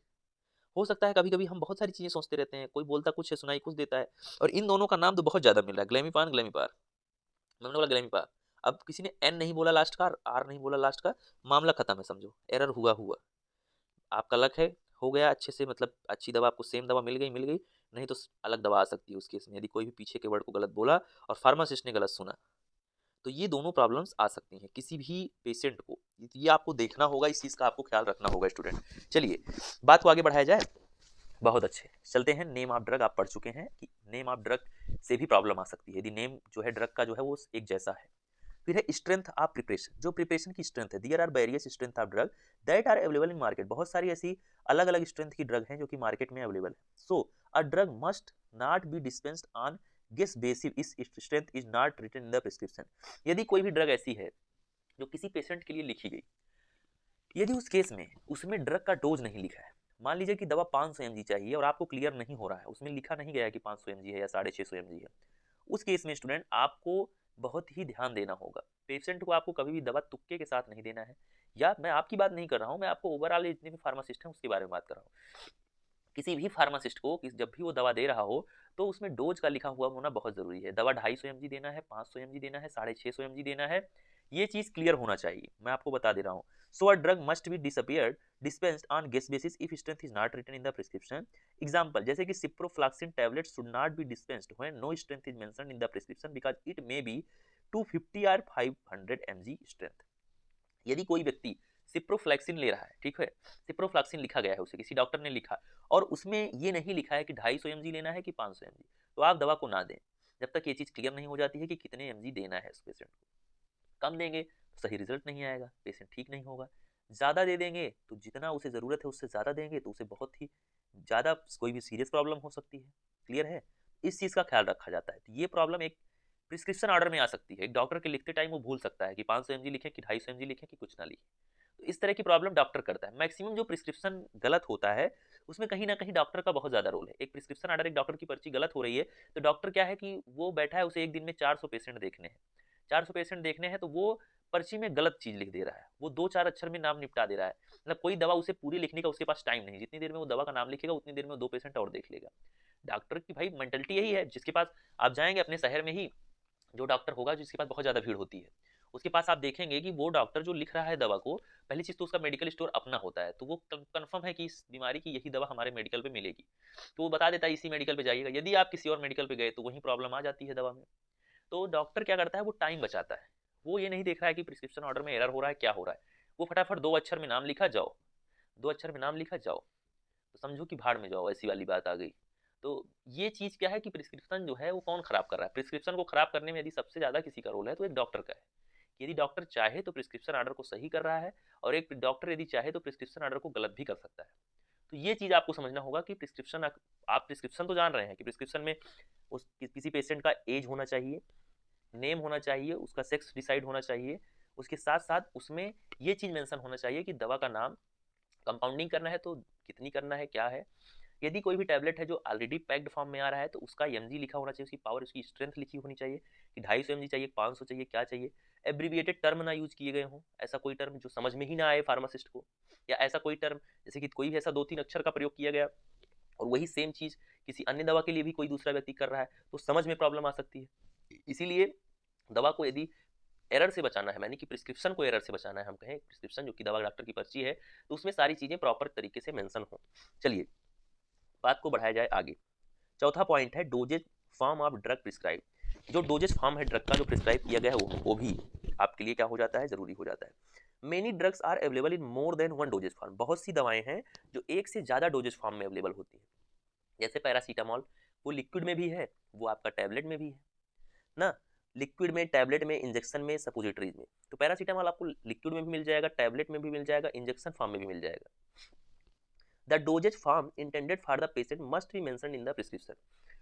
हो सकता है कभी कभी हम बहुत सारी चीज़ें सोचते रहते हैं, कोई बोलता कुछ है सुनाई कुछ देता है, और इन दोनों का नाम तो बहुत ज़्यादा मिल रहा है, ग्लैमीपान ग्लैमीपार, मैंने बोला ग्लैमीपार, अब किसी ने एन नहीं बोला लास्ट का, आर नहीं बोला लास्ट का, मामला खत्म है, समझो एरर हुआ हुआ। आपका लक है, हो गया अच्छे से, मतलब अच्छी दवा आपको, सेम दवा मिल गई, नहीं तो अलग दवा आ सकती है उस केस में, यदि कोई भी पीछे के वर्ड को गलत बोला और फार्मासिस्ट ने गलत सुना, तो ये दोनों प्रॉब्लम्स आ सकती हैं किसी भी पेशेंट को, ये आपको देखना होगा, इस चीज़ का आपको ख्याल रखना होगा स्टूडेंट। चलिए बात को आगे बढ़ाया जाए। बहुत अच्छे, चलते हैं। नेम ऑफ ड्रग आप पढ़ चुके हैं कि नेम ऑफ ड्रग से भी प्रॉब्लम आ सकती है यदि नेम जो है ड्रग का जो है वो एक जैसा है। फिर है स्ट्रेंथ ऑफ प्रिपरेशन, जो प्रिपरेशन की स्ट्रेंथ है। There are various strength of drug that are available in market, बहुत सारी ऐसी अलग अलग स्ट्रेंथ की ड्रग हैं जो कि मार्केट में अवेलेबल है। So a drug must not be dispensed on guess basis is strength is not written in the prescription. यदि कोई भी ड्रग ऐसी है जो किसी पेशेंट के लिए लिखी गई, यदि उस केस में उसमें ड्रग का डोज नहीं लिखा है, मान लीजिए कि दवा 500 mg चाहिए और आपको क्लियर नहीं हो रहा है, उसमें लिखा नहीं गया है कि 500 mg है या 650 mg है, उस केस में स्टूडेंट आपको बहुत ही ध्यान देना होगा। पेशेंट को आपको कभी भी दवा तुक्के के साथ नहीं देना है। या मैं आपकी बात नहीं कर रहा हूँ, मैं आपको ओवरऑल जितने भी फार्मासिस्ट हैं उसके बारे में बात कर रहा हूँ। किसी भी फार्मासिस्ट को जब भी वो दवा दे रहा हो तो उसमें डोज का लिखा हुआ होना बहुत जरूरी है। दवा 250 mg देना है, 500 mg देना है, 650 mg देना है, ये चीज क्लियर होना चाहिए। मैं आपको बता दे रहा हूँ। So a drug must be disappeared dispensed on guess basis if strength is not written in the prescription. Example जैसे कि ciprofloxacin tablet should not be dispensed when no strength is mentioned in the prescription because it may be 250 और 500 mg strength. यदि कोई व्यक्ति सिप्रोफ्लैक्सिन ले रहा है, ठीक है, सिप्रोफ्लैक्सिन लिखा गया है उसे, किसी डॉक्टर ने लिखा और उसमें ये नहीं लिखा है कि 250 mg लेना है कि 500 mg, तो आप दवा को ना दें जब तक ये चीज़ क्लियर नहीं हो जाती है कि कितने mg देना है उस पेशेंट को। कम देंगे तो सही रिजल्ट नहीं आएगा, पेशेंट ठीक नहीं होगा। ज़्यादा दे देंगे तो जितना उसे ज़रूरत है उससे ज़्यादा देंगे तो उसे बहुत ही ज़्यादा कोई भी सीरियस प्रॉब्लम हो सकती है। क्लियर है? इस चीज़ का ख्याल रखा जाता है। तो ये प्रॉब्लम एक प्रिस्क्रिप्शन ऑर्डर में आ सकती है। एक डॉक्टर के लिखते टाइम वो भूल सकता है कि 500 mg लिखें कि 250 mg लिखें कि कुछ ना लिखें। तो इस तरह की प्रॉब्लम डॉक्टर करता है। मैक्सिमम जो प्रिस्क्रिप्शन गलत होता है उसमें कहीं ना कहीं डॉक्टर का बहुत ज्यादा रोल है। एक प्रिस्क्रिप्शन ऑर्डर, एक डॉक्टर की पर्ची गलत हो रही है तो डॉक्टर क्या है कि वो बैठा है, उसे एक दिन में 400 पेशेंट देखने हैं, 400 पेशेंट देखने हैं, तो वो पर्ची में गलत चीज लिख दे रहा है, वो 2-4 अक्षर में नाम निपटा दे रहा है। मतलब कोई दवा उसे पूरी लिखने का उसके पास टाइम नहीं, जितनी देर में वो दवा का नाम लिखेगा उतनी देर में वो 2 पेशेंट और देख लेगा। डॉक्टर की भाई मेंटलिटी यही है। जिसके पास आप जाएंगे अपने शहर में ही, जो डॉक्टर होगा जिसके पास बहुत ज़्यादा भीड़ होती है, उसके पास आप देखेंगे कि वो डॉक्टर जो लिख रहा है दवा को, पहली चीज़ तो उसका मेडिकल स्टोर अपना होता है, तो वो कंफर्म है कि इस बीमारी की यही दवा हमारे मेडिकल पे मिलेगी, तो वो बता देता है इसी मेडिकल पे जाइएगा। यदि आप किसी और मेडिकल पे गए तो वही प्रॉब्लम आ जाती है दवा में। तो डॉक्टर क्या करता है, वो टाइम बचाता है। वो ये नहीं देख रहा है कि प्रिस्क्रिप्शन ऑर्डर में एरर हो रहा है, क्या हो रहा है। वो फटाफट 2 अक्षर में नाम लिखा, जाओ, 2 अक्षर में नाम लिखा, जाओ, तो समझो कि भाड़ में जाओ, ऐसी वाली बात आ गई। तो ये चीज़ क्या है कि प्रिस्क्रिप्शन जो है वो कौन खराब कर रहा है। प्रिस्क्रिप्शन को खराब करने में यदि सबसे ज़्यादा किसी का रोल है तो एक डॉक्टर का है। यदि डॉक्टर चाहे तो प्रिस्क्रिप्शन ऑर्डर को सही कर रहा है, और एक डॉक्टर यदि चाहे तो प्रिस्क्रिप्शन ऑर्डर को गलत भी कर सकता है। तो ये चीज़ आपको समझना होगा कि प्रिस्क्रिप्शन, आप प्रिस्क्रिप्शन तो जान रहे हैं कि प्रिस्क्रिप्शन में उस किसी पेशेंट का एज होना चाहिए, नेम होना चाहिए, उसका सेक्स डिसाइड होना चाहिए, उसके साथ साथ उसमें ये चीज़ मेंशन होना चाहिए कि दवा का नाम, कंपाउंडिंग करना है तो कितनी करना है, क्या है। यदि कोई भी टैबलेट है जो ऑलरेडी पैक्ड फॉर्म में आ रहा है तो उसका एमजी लिखा होना चाहिए, उसकी पावर, उसकी स्ट्रेंथ लिखी होनी चाहिए कि 250 mg चाहिए, 500 चाहिए, क्या चाहिए। एब्रीविएटेड टर्म ना यूज किए गए हों, ऐसा कोई टर्म जो समझ में ही ना आए फार्मासिस्ट को, या ऐसा कोई टर्म जैसे कि कोई भी ऐसा 2-3 अक्षर का प्रयोग किया गया और वही सेम चीज किसी अन्य दवा के लिए भी कोई दूसरा व्यक्ति कर रहा है तो समझ में प्रॉब्लम आ सकती है। इसीलिए दवा को यदि एरर से बचाना है, यानी कि प्रिस्क्रिप्शन को एरर से बचाना है, हम कहें प्रिस्क्रिप्शन जो कि दवा डॉक्टर की पर्ची है, तो उसमें सारी चीजें प्रॉपर तरीके से मेंशन हो। चलिए बात को बढ़ाया जाए आगे। चौथा पॉइंट है doses form of drug prescribe. जो डोजेज फॉर्म है ड्रग का जो प्रिस्क्राइब किया गया है वो भी आपके लिए क्या हो जाता है, जरूरी हो जाता है। Many drugs are available in more than one doses form. बहुत सी दवाएं हैं जो एक से ज्यादा डोजेज फॉर्म में अवेलेबल होती है। जैसे पैरासीटामॉल, वो लिक्विड में भी है, वो आपका टैबलेट में भी है ना। लिक्विड में, टैबलेट में, इंजेक्शन में, सपोजिटरीज में। तो पैरासीटामॉल आपको लिक्विड में भी मिल जाएगा, टैबलेट में भी मिल जाएगा, इंजेक्शन फॉर्म में भी मिल जाएगा। The doses form intended for the patient must be mentioned in the prescription.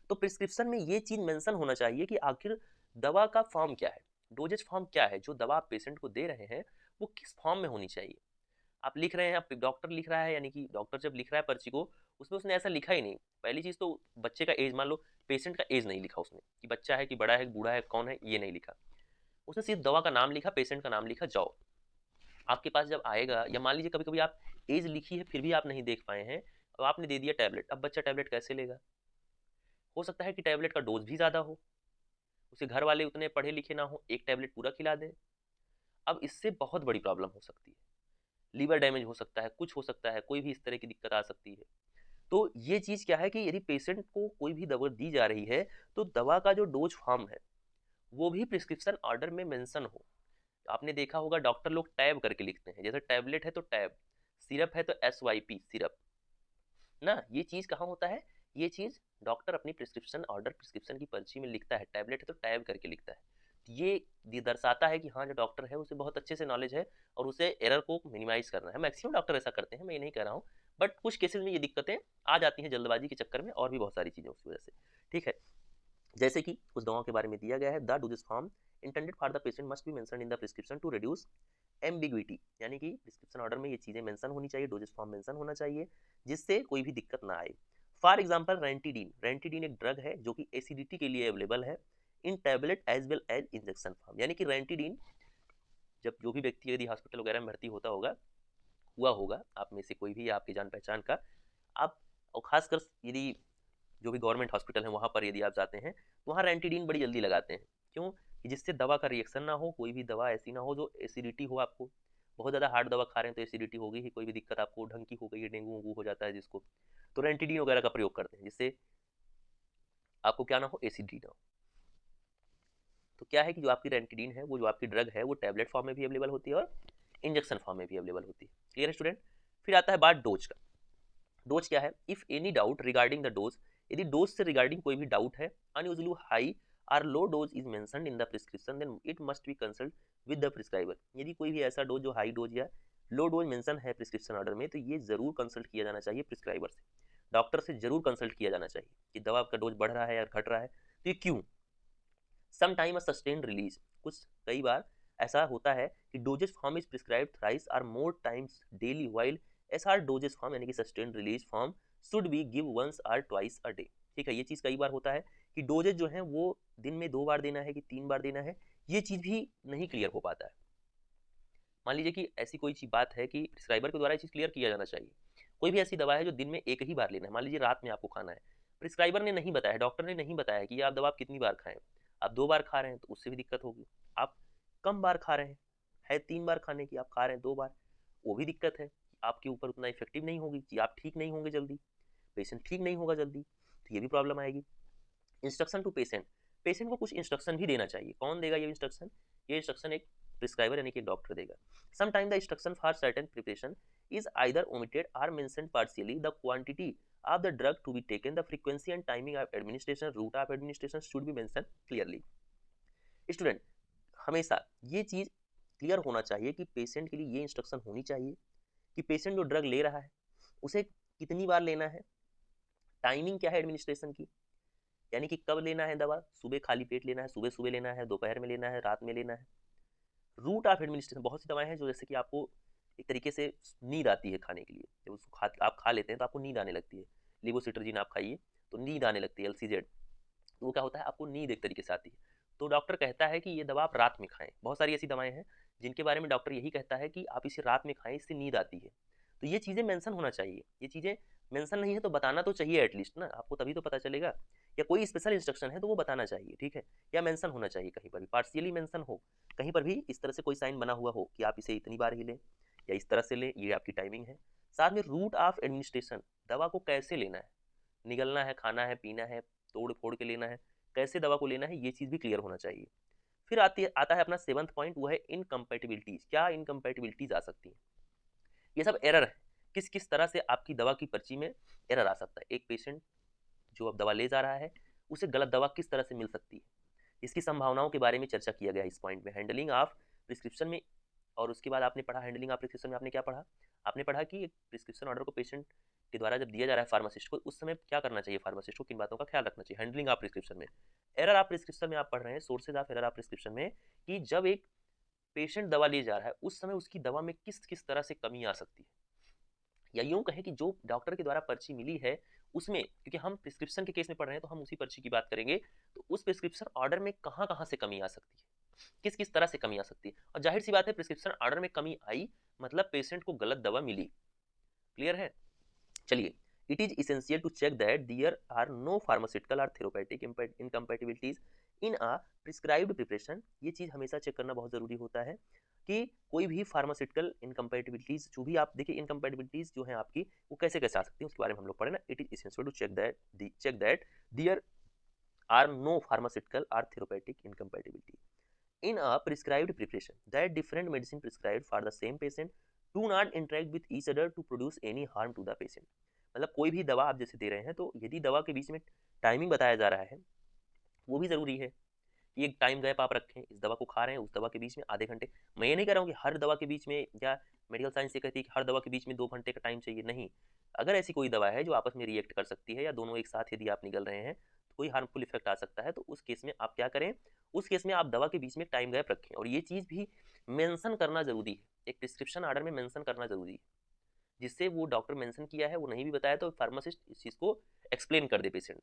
तो प्रिस्क्रिप्शन में ये चीज मेंशन होना चाहिए कि आखिर दवा का फॉर्म क्या है, डोजेज फॉर्म क्या है, जो दवा आप पेशेंट को दे रहे हैं वो किस फॉर्म में होनी चाहिए। आप लिख रहे हैं, आप डॉक्टर लिख रहा है, यानी कि डॉक्टर जब लिख रहा है पर्ची को, उसमें उसने ऐसा लिखा ही नहीं। पहली चीज तो बच्चे का एज, मान लो पेशेंट का एज नहीं लिखा उसने कि बच्चा है कि बड़ा है, बूढ़ा है, कौन है, ये नहीं लिखा। उसने सिर्फ दवा का नाम लिखा, पेशेंट का नाम लिखा, जाओ। आपके पास जब आएगा, या मान लीजिए कभी कभी आप एज लिखी है फिर भी आप नहीं देख पाए हैं और आपने दे दिया टैबलेट, अब बच्चा टैबलेट कैसे लेगा। हो सकता है कि टैबलेट का डोज भी ज़्यादा हो, उसे घर वाले उतने पढ़े लिखे ना हो, एक टैबलेट पूरा खिला दें। अब इससे बहुत बड़ी प्रॉब्लम हो सकती है, लीवर डैमेज हो सकता है, कुछ हो सकता है, कोई भी इस तरह की दिक्कत आ सकती है। तो ये चीज़ क्या है कि यदि पेशेंट को कोई भी दवा दी जा रही है तो दवा का जो डोज फॉर्म है वो भी प्रिस्क्रिप्शन ऑर्डर में मेंशन हो। आपने देखा होगा डॉक्टर लोग टैब करके लिखते हैं, जैसे टैबलेट है तो टैब, सिरप है तो SYP सिरप ना। ये चीज कहाँ होता है, ये चीज डॉक्टर अपनी प्रिस्क्रिप्शन ऑर्डर प्रिस्क्रिप्शन की पर्ची में लिखता है, टैबलेट है तो टैब करके लिखता है। ये दर्शाता है कि हाँ जो डॉक्टर है उसे बहुत अच्छे से नॉलेज है और उसे एरर को मिनिमाइज करना है। मैक्सिमम डॉक्टर ऐसा करते हैं, मैं ये नहीं कह रहा हूँ, बट कुछ केसेस में ये दिक्कतें आ जाती हैं जल्दबाजी के चक्कर में और भी बहुत सारी चीज़ों की वजह से। ठीक है, जैसे कि कुछ दवाओं के बारे में दिया गया है, the doses form intended for the patient must be mentioned in the prescription to reduce ambiguity, यानी कि प्रिस्क्रिप्शन ऑर्डर में ये चीज़ें मेंशन होनी चाहिए, डोजेस फॉर्म मेंशन होना चाहिए, जिससे कोई भी दिक्कत ना आए। फॉर एग्जाम्पल रेंटीडीन, रेंटीडीन एक ड्रग है जो कि एसिडिटी के लिए अवेलेबल है in tablet as well as injection form, यानी कि रेंटीडीन जब जो भी व्यक्ति यदि हॉस्पिटल वगैरह में भर्ती होता होगा हुआ होगा, आप में से कोई भी आपकी जान पहचान का, आप और खासकर यदि जो भी गवर्नमेंट हॉस्पिटल है वहाँ पर यदि आप जाते हैं तो वहाँ रेंटीडीन बड़ी जल्दी लगाते हैं। क्यों कि जिससे दवा का रिएक्शन ना हो, कोई भी दवा ऐसी ना हो जो एसिडिटी हो, आपको बहुत ज़्यादा हार्ड दवा खा रहे हैं तो एसिडिटी होगी ही, कोई भी दिक्कत आपको ढंग की हो गई है, डेंगू वेंगू हो जाता है जिसको, तो रेंटीडीन वगैरह का प्रयोग करते हैं जिससे आपको क्या ना हो, एसिडिटी ना हो। तो क्या है कि जो आपकी रेंटीडीन है, वो जो आपकी ड्रग है, वो टैबलेट फॉर्म में भी अवेलेबल होती है और इंजेक्शन फॉर्म में भी अवेलेबल होती है। क्लियर है स्टूडेंट। फिर आता है बात डोज का। डोज क्या है, if any doubt regarding the dose, यदि डोज से रिगार्डिंग कोई भी डाउट है, अनयूजुअली हाई और low dose is mentioned in the prescription, then it must be consult with the prescriber. यदि कोई भी ऐसा डोज जो हाई डोज या लो डोज मेंशन है प्रिस्क्रिप्शन ऑर्डर में, तो ये जरूर कंसल्ट किया जाना चाहिए प्रिस्क्राइबर से, डॉक्टर से जरूर कंसल्ट किया जाना चाहिए कि दवा का डोज बढ़ रहा है या घट रहा है तो ये क्यों। Some time a sustained release, कुछ कई बार ऐसा होता है कि doses form is prescribed thrice और more times daily, while SR doses form यानी कि sustained release form should be give once और ट्वाइस अ डे। ठीक है, ये चीज़ कई बार होता है कि डोजेज जो है वो दिन में 2 बार देना है कि 3 बार देना है, ये चीज़ भी नहीं क्लियर हो पाता है। मान लीजिए कि ऐसी कोई चीज बात है कि प्रिस्क्राइबर के द्वारा ये चीज़ क्लियर किया जाना चाहिए। कोई भी ऐसी दवा है जो दिन में एक ही बार लेना है, मान लीजिए रात में आपको खाना है, प्रिस्क्राइबर ने नहीं बताया, डॉक्टर ने नहीं बताया कि ये आप दवा आप कितनी बार खाएं, आप 2 बार खा रहे हैं तो उससे भी दिक्कत होगी। आप कम बार खा रहे हैं, है 3 बार खाने की, आप खा रहे हैं 2 बार, वो भी दिक्कत है, आपके ऊपर उतना इफेक्टिव नहीं होगी कि आप ठीक नहीं होंगे जल्दी, पेशेंट ठीक नहीं होगा जल्दी, तो ये भी प्रॉब्लम आएगी। इंस्ट्रक्शन टू पेशेंट, पेशेंट को कुछ इंस्ट्रक्शन भी देना चाहिए। कौन देगा ये इंस्ट्रक्शन, ये इंस्ट्रक्शन एक प्रिस्क्राइबर यानी कि डॉक्टर देगा। Some time the instruction for certain preparation is either omitted or mentioned partially, the quantity of the drug to be taken, the frequency and timing of administration, route of administration should be mentioned clearly। Student हमेशा ये चीज clear होना चाहिए कि patient के लिए ये instruction होनी चाहिए कि पेशेंट जो ड्रग ले रहा है उसे कितनी बार लेना है, टाइमिंग क्या है एडमिनिस्ट्रेशन की, यानी कि कब लेना है दवा, सुबह खाली पेट लेना है, सुबह सुबह लेना है, दोपहर में लेना है, रात में लेना है। रूट ऑफ एडमिनिस्ट्रेशन, बहुत सी दवाएं हैं जो जैसे कि आपको एक तरीके से नींद आती है खाने के लिए, जब उसको आप खा लेते हैं तो आपको नींद आने लगती है, लिवोसिट्रजिन आप खाइए तो नींद आने लगती है, LCZ, तो वो क्या होता है आपको नींद एक तरीके से आती है, तो डॉक्टर कहता है कि ये दवा आप रात में खाएं। बहुत सारी ऐसी दवाएं हैं जिनके बारे में डॉक्टर यही कहता है कि आप इसे रात में खाएं, इससे नींद आती है, तो ये चीज़ें मेंशन होना चाहिए। ये चीज़ें मेंशन नहीं है तो बताना तो चाहिए एटलीस्ट ना, आपको तभी तो पता चलेगा, या कोई स्पेशल इंस्ट्रक्शन है तो वो बताना चाहिए, ठीक है, या मेंशन होना चाहिए, कहीं पर भी पार्शियली मेंशन हो, कहीं पर भी इस तरह से कोई साइन बना हुआ हो कि आप इसे इतनी बार ही लें या इस तरह से लें, ये आपकी टाइमिंग है। साथ में रूट ऑफ एडमिनिस्ट्रेशन, दवा को कैसे लेना है, निगलना है, खाना है, पीना है, तोड़ फोड़ के लेना है, कैसे दवा को लेना है, ये चीज़ भी क्लियर होना चाहिए। फिर आता है अपना 7th पॉइंट, वो है इनकम्पैटिबिलिटीज। क्या इनकम्पैटिबिलिटीज आ सकती है, ये सब एरर है, किस किस तरह से आपकी दवा की पर्ची में एरर आ सकता है। एक पेशेंट जो अब दवा ले जा रहा है उसे गलत दवा किस तरह से मिल सकती है, इसकी संभावनाओं के बारे में चर्चा किया गया इस पॉइंट में, हैंडलिंग ऑफ प्रिस्क्रिप्शन में। और उसके बाद आपने पढ़ा हैंडलिंग ऑफ प्रिस्क्रिप्शन में, आपने क्या पढ़ा, आपने पढ़ा कि एक प्रिस्क्रिप्शन ऑर्डर को पेशेंट के द्वारा जब दिया जा रहा है फार्मासिस्ट को, उस समय क्या करना चाहिए, फार्मासिस्ट को किन बातों का ख्याल रखना चाहिए। हैंडलिंग ऑफ प्रिस्क्रिप्शन में, एरर ऑफ प्रिस्क्रिप्शन में आप पढ़ रहे हैं, sources of error of prescription में, कि जब एक पेशेंट दवा ले जा रहा है उस समय उसकी दवा में किस किस तरह से कमी आ सकती है, या यूं कहें कि जो डॉक्टर के द्वारा पर्ची मिली है उसमें, क्योंकि हम प्रिस्क्रिप्शन के केस में पढ़ रहे हैं तो हम उसी पर्ची की बात करेंगे, तो उस प्रिस्क्रिप्शन ऑर्डर में कहाँ कहाँ से कमी आ सकती है, किस किस तरह से कमी आ सकती है। और जाहिर सी बात है प्रिस्क्रिप्शन ऑर्डर में कमी आई मतलब पेशेंट को गलत दवा मिली। क्लियर है। चलिए, it is essential to check that there are no pharmaceutical और therapeutic incompatibilities in a prescribed preparation. ये चीज़ हमेशा चेक करना बहुत ज़रूरी होता है कि कोई भी फार्मास्यूटिकल इनकम्पैटिबिलिटीज, जो भी आप देखिए इनकम्पैटिबिलिटीज जो है आपकी, वो कैसे कैसे आ सकती है उसके बारे में हम लोग पढ़े ना। It is essential to check that there are no pharmaceutical or therapeutic incompatibility in a prescribed preparation that different medicine prescribed for the same patient do not interact with each other to produce any harm to the patient। मतलब कोई भी दवा आप जैसे दे रहे हैं तो यदि दवा के बीच में टाइमिंग बताया जा रहा है वो भी ज़रूरी है कि एक टाइम गैप आप रखें, इस दवा को खा रहे हैं उस दवा के बीच में आधे घंटे। मैं ये नहीं कह रहा हूँ कि हर दवा के बीच में, या मेडिकल साइंस ये कहती है कि हर दवा के बीच में 2 घंटे का टाइम चाहिए, नहीं। अगर ऐसी कोई दवा है जो आपस में रिएक्ट कर सकती है या दोनों एक साथ यदि आप निगल रहे हैं तो कोई हार्मफुल इफेक्ट आ सकता है, तो उस केस में आप क्या करें, उस केस में आप दवा के बीच में टाइम गैप रखें। और ये चीज़ भी मेंशन करना ज़रूरी है, एक प्रिस्क्रिप्शन ऑर्डर में मेंशन करना ज़रूरी है, जिससे वो डॉक्टर मेंशन किया है वो नहीं भी बताया तो फार्मासिस्ट इस चीज़ को एक्सप्लेन कर दे पेशेंट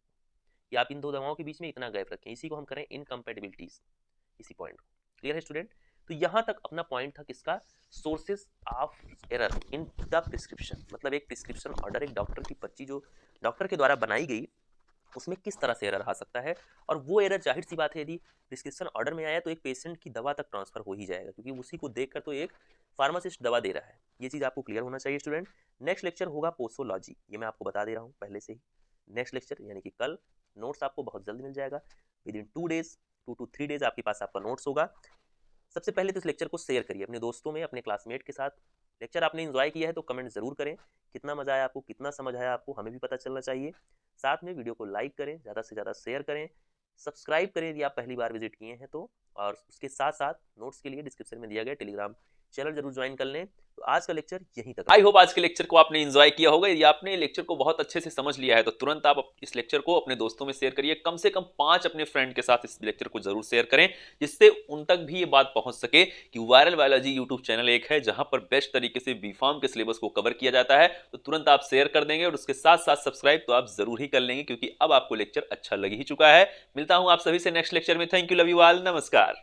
कि आप इन दो दवाओं के बीच में इतना गैप रखें। इसी को हम करें इनकम्पेटिबिलिटीज, इसी पॉइंट को। क्लियर है स्टूडेंट? तो यहाँ तक अपना पॉइंट था किसका, sources of error in the prescription. मतलब एक प्रिस्क्रिप्शन ऑर्डर, एक डॉक्टर की पर्ची जो डॉक्टर के द्वारा बनाई गई, उसमें किस तरह से एरर आ सकता है। और वो एरर जाहिर सी बात है यदि प्रिस्क्रिप्शन ऑर्डर में आया तो एक पेशेंट की दवा तक ट्रांसफर हो ही जाएगा, क्योंकि उसी को देखकर तो एक फार्मासिस्ट दवा दे रहा है। ये चीज़ आपको क्लियर होना चाहिए स्टूडेंट। नेक्स्ट लेक्चर होगा पोसोलॉजी, ये मैं आपको बता दे रहा हूँ पहले से ही। नेक्स्ट लेक्चर यानी कि कल, नोट्स आपको बहुत जल्द मिल जाएगा, with in 2 days, 2 to 3 days आपके पास आपका नोट्स होगा। सबसे पहले तो इस लेक्चर को शेयर करिए अपने दोस्तों में, अपने क्लासमेट के साथ। लेक्चर आपने एंजॉय किया है तो कमेंट जरूर करें, कितना मजा आया आपको, कितना समझ आया आपको, हमें भी पता चलना चाहिए। साथ में वीडियो को लाइक करें, ज़्यादा से ज़्यादा शेयर करें, सब्सक्राइब करें यदि आप पहली बार विजिट किए हैं तो, और उसके साथ साथ नोट्स के लिए डिस्क्रिप्शन में दिया गया टेलीग्राम चैनल जरूर ज्वाइन कर लें। तो आज का लेक्चर यहीं तक। आई होप आज के लेक्चर को आपने एंजॉय किया होगा। यदि आपने लेक्चर को बहुत अच्छे से समझ लिया है तो तुरंत आप इस लेक्चर को अपने दोस्तों में शेयर करिए। कम से कम 5 अपने फ्रेंड के साथ इस लेक्चर को जरूर शेयर करें, जिससे उन तक भी ये बात पहुंच सके कि वायरल बायोलॉजी यूट्यूब चैनल एक है जहां पर बेस्ट तरीके से बीफार्म के सिलेबस को कवर किया जाता है। तो तुरंत आप शेयर कर देंगे और उसके साथ साथ सब्सक्राइब तो आप जरूर ही कर लेंगे, क्योंकि अब आपको लेक्चर अच्छा लग ही चुका है। मिलता हूं आप सभी से नेक्स्ट लेक्चर में। Thank you, love you all, नमस्कार।